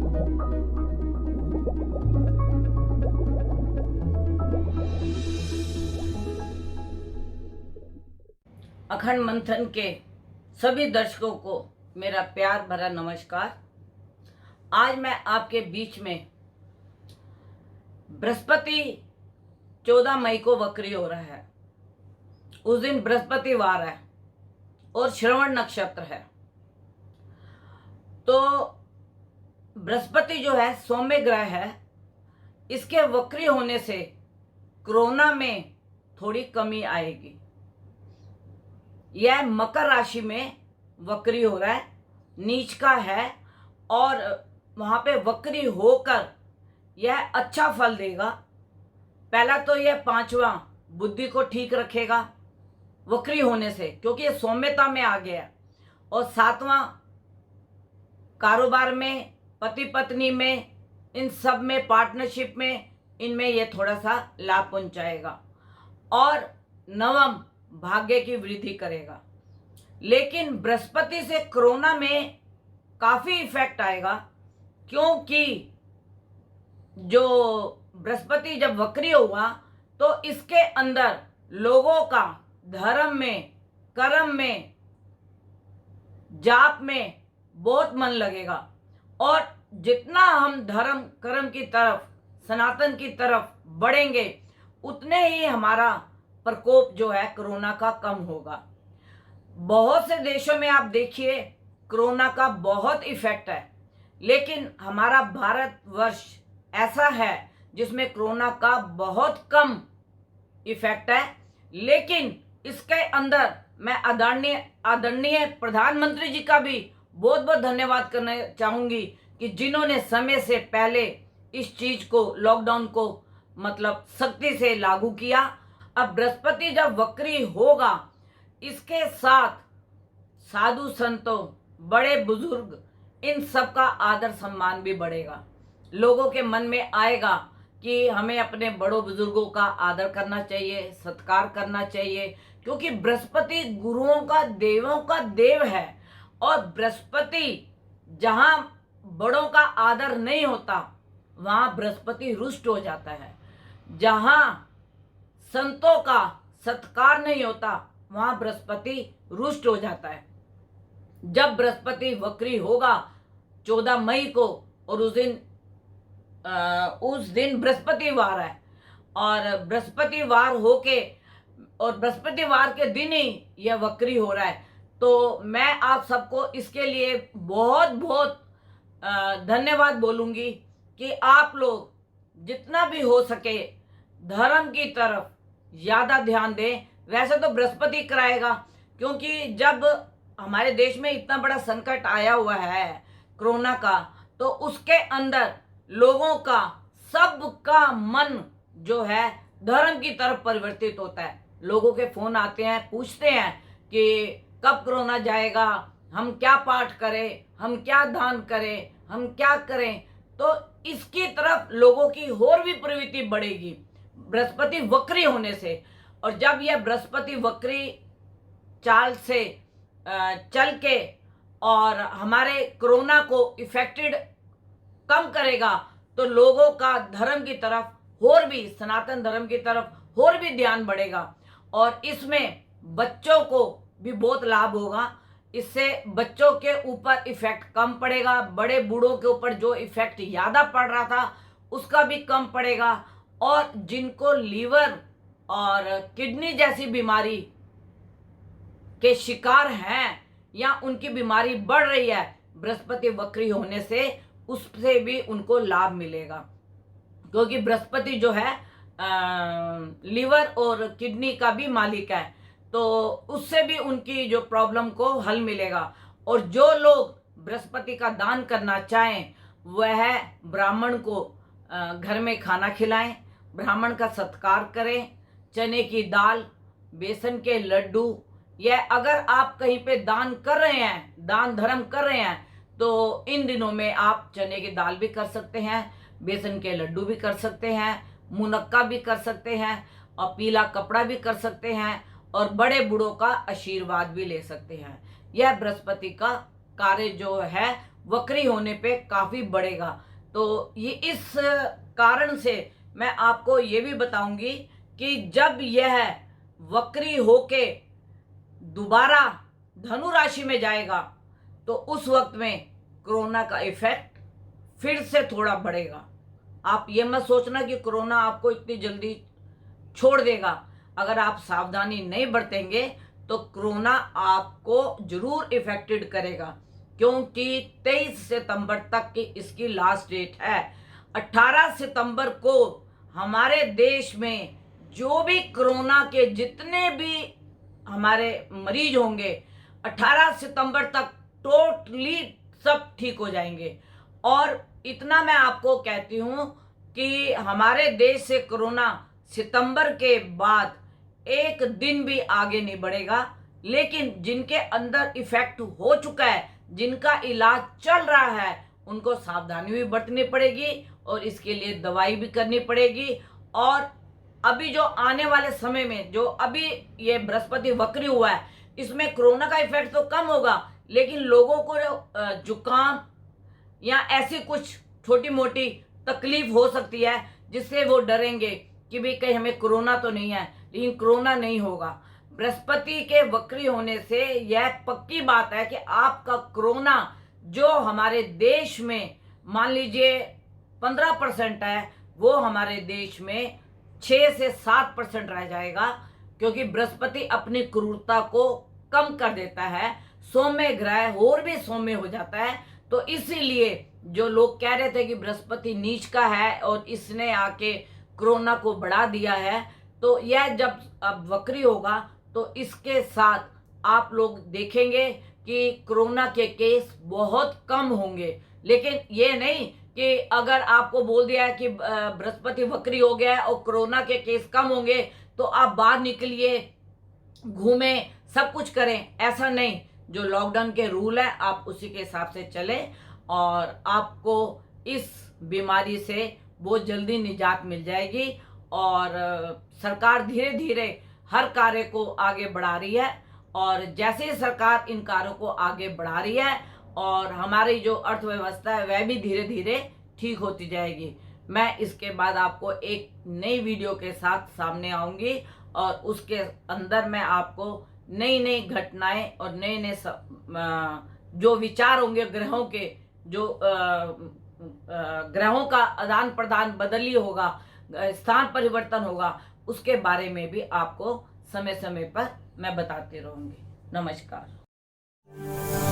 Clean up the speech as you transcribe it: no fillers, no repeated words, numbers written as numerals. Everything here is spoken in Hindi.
अखंड मंथन के सभी दर्शकों को मेरा प्यार भरा नमस्कार। आज मैं आपके बीच में बृहस्पति 14 मई को वक्री हो रहा है। उस दिन बृहस्पतिवार है और श्रवण नक्षत्र है। तो बृहस्पति जो है सौम्य ग्रह है, इसके वक्री होने से कोरोना में थोड़ी कमी आएगी। यह मकर राशि में वक्री हो रहा है, नीच का है और वहाँ पे वक्री होकर यह अच्छा फल देगा। पहला तो यह 5वां बुद्धि को ठीक रखेगा वक्री होने से, क्योंकि ये सौम्यता में आ गया। और 7वां कारोबार में, पति पत्नी में, इन सब में, पार्टनरशिप में, इनमें ये थोड़ा सा लाभ पहुंचाएगा। और 9वां भाग्य की वृद्धि करेगा। लेकिन बृहस्पति से कोरोना में काफी इफेक्ट आएगा, क्योंकि जो बृहस्पति जब वक्री हुआ तो इसके अंदर लोगों का धर्म में, कर्म में, जाप में बहुत मन लगेगा। और जितना हम धर्म कर्म की तरफ, सनातन की तरफ बढ़ेंगे, उतने ही हमारा प्रकोप जो है कोरोना का कम होगा। बहुत से देशों में आप देखिए कोरोना का बहुत इफेक्ट है, लेकिन हमारा भारतवर्ष ऐसा है जिसमें कोरोना का बहुत कम इफेक्ट है। लेकिन इसके अंदर मैं आदरणीय प्रधानमंत्री जी का भी बहुत बहुत धन्यवाद करना चाहूंगी कि जिन्होंने समय से पहले इस चीज को, लॉकडाउन को मतलब सख्ती से लागू किया। अब बृहस्पति जब वक्री होगा, इसके साथ साधु संतों, बड़े बुजुर्ग, इन सब का आदर सम्मान भी बढ़ेगा। लोगों के मन में आएगा कि हमें अपने बड़ों बुजुर्गों का आदर करना चाहिए, सत्कार करना चाहिए, क्योंकि बृहस्पति गुरुओं का, देवों का देव है। और बृहस्पति जहां बड़ों का आदर नहीं होता, वहां बृहस्पति रुष्ट हो जाता है। जहां संतों का सत्कार नहीं होता, वहां बृहस्पति रुष्ट हो जाता है। जब बृहस्पति वक्री होगा 14 मई को, और उस दिन बृहस्पतिवार है, और बृहस्पतिवार होके और बृहस्पतिवार के दिन ही यह वक्री हो रहा है। तो मैं आप सबको इसके लिए बहुत बहुत धन्यवाद बोलूंगी कि आप लोग जितना भी हो सके धर्म की तरफ ज्यादा ध्यान दें। वैसे तो बृहस्पति कराएगा, क्योंकि जब हमारे देश में इतना बड़ा संकट आया हुआ है कोरोना का, तो उसके अंदर लोगों का, सबका मन जो है धर्म की तरफ परिवर्तित होता है। लोगों के फोन आते हैं, पूछते हैं कि कब कोरोना जाएगा, हम क्या पाठ करें, हम क्या दान करें, हम क्या करें। तो इसकी तरफ लोगों की और भी प्रवृत्ति बढ़ेगी बृहस्पति वक्री होने से। और जब यह बृहस्पति वक्री चाल से चल के और हमारे कोरोना को इफेक्टेड कम करेगा, तो लोगों का धर्म की तरफ और भी, सनातन धर्म की तरफ और भी ध्यान बढ़ेगा। और इसमें बच्चों को भी बहुत लाभ होगा। इससे बच्चों के ऊपर इफेक्ट कम पड़ेगा, बड़े बूढ़ों के ऊपर जो इफेक्ट ज्यादा पड़ रहा था उसका भी कम पड़ेगा। और जिनको लीवर और किडनी जैसी बीमारी के शिकार हैं या उनकी बीमारी बढ़ रही है, बृहस्पति वक्री होने से उससे भी उनको लाभ मिलेगा, क्योंकि बृहस्पति जो है लीवर और किडनी का भी मालिक है। तो उससे भी उनकी जो प्रॉब्लम को हल मिलेगा। और जो लोग बृहस्पति का दान करना चाहें, वह ब्राह्मण को घर में खाना खिलाएं, ब्राह्मण का सत्कार करें। चने की दाल, बेसन के लड्डू, यह अगर आप कहीं पे दान कर रहे हैं, दान धर्म कर रहे हैं, तो इन दिनों में आप चने की दाल भी कर सकते हैं, बेसन के लड्डू भी कर सकते हैं, मुनक्का भी कर सकते हैं, और पीला कपड़ा भी कर सकते हैं, और बड़े बूढ़ों का आशीर्वाद भी ले सकते हैं। यह बृहस्पति का कार्य जो है वक्री होने पे काफ़ी बढ़ेगा। तो ये इस कारण से मैं आपको ये भी बताऊंगी कि जब यह वक्री होके दोबारा धनु राशि में जाएगा तो उस वक्त में कोरोना का इफेक्ट फिर से थोड़ा बढ़ेगा। आप ये मत सोचना कि कोरोना आपको इतनी जल्दी छोड़ देगा। अगर आप सावधानी नहीं बरतेंगे तो कोरोना आपको जरूर इफेक्टेड करेगा, क्योंकि 23 सितंबर तक की इसकी लास्ट डेट है। 18 सितंबर को हमारे देश में जो भी कोरोना के जितने भी हमारे मरीज होंगे 18 सितंबर तक टोटली सब ठीक हो जाएंगे। और इतना मैं आपको कहती हूँ कि हमारे देश से कोरोना सितंबर के बाद एक दिन भी आगे नहीं बढ़ेगा। लेकिन जिनके अंदर इफेक्ट हो चुका है, जिनका इलाज चल रहा है, उनको सावधानी भी बरतनी पड़ेगी और इसके लिए दवाई भी करनी पड़ेगी। और अभी जो आने वाले समय में जो अभी ये बृहस्पति वक्री हुआ है, इसमें कोरोना का इफेक्ट तो कम होगा, लेकिन लोगों को जुकाम या ऐसी कुछ छोटी मोटी तकलीफ हो सकती है जिससे वो डरेंगे कि भाई कहीं हमें कोरोना तो नहीं है। लेकिन कोरोना नहीं होगा। बृहस्पति के वक्री होने से यह पक्की बात है कि आपका कोरोना जो हमारे देश में मान लीजिए 15% है, वो हमारे देश में 6 से 7% रह जाएगा, क्योंकि बृहस्पति अपनी क्रूरता को कम कर देता है। सौम्य ग्रह और भी सौम्य हो जाता है। तो इसीलिए जो लोग कह रहे थे कि बृहस्पति नीच का है और इसने आके कोरोना को बढ़ा दिया है, तो यह जब अब वक्री होगा तो इसके साथ आप लोग देखेंगे कि कोरोना के केस बहुत कम होंगे। लेकिन ये नहीं कि अगर आपको बोल दिया है कि बृहस्पति वक्री हो गया है और कोरोना के केस कम होंगे तो आप बाहर निकलिए, घूमें, सब कुछ करें, ऐसा नहीं। जो लॉकडाउन के रूल है आप उसी के हिसाब से चलें और आपको इस बीमारी से बहुत जल्दी निजात मिल जाएगी। और सरकार धीरे धीरे हर कार्य को आगे बढ़ा रही है, और जैसे ही सरकार इन कार्यों को आगे बढ़ा रही है और हमारी जो अर्थव्यवस्था है वह भी धीरे धीरे ठीक होती जाएगी। मैं इसके बाद आपको एक नई वीडियो के साथ सामने आऊंगी और उसके अंदर मैं आपको नई नई घटनाएं और नए नए जो विचार होंगे ग्रहों के, जो ग्रहों का आदान प्रदान बदली होगा, स्थान परिवर्तन होगा, उसके बारे में भी आपको समय समय पर मैं बताती रहूंगी। नमस्कार।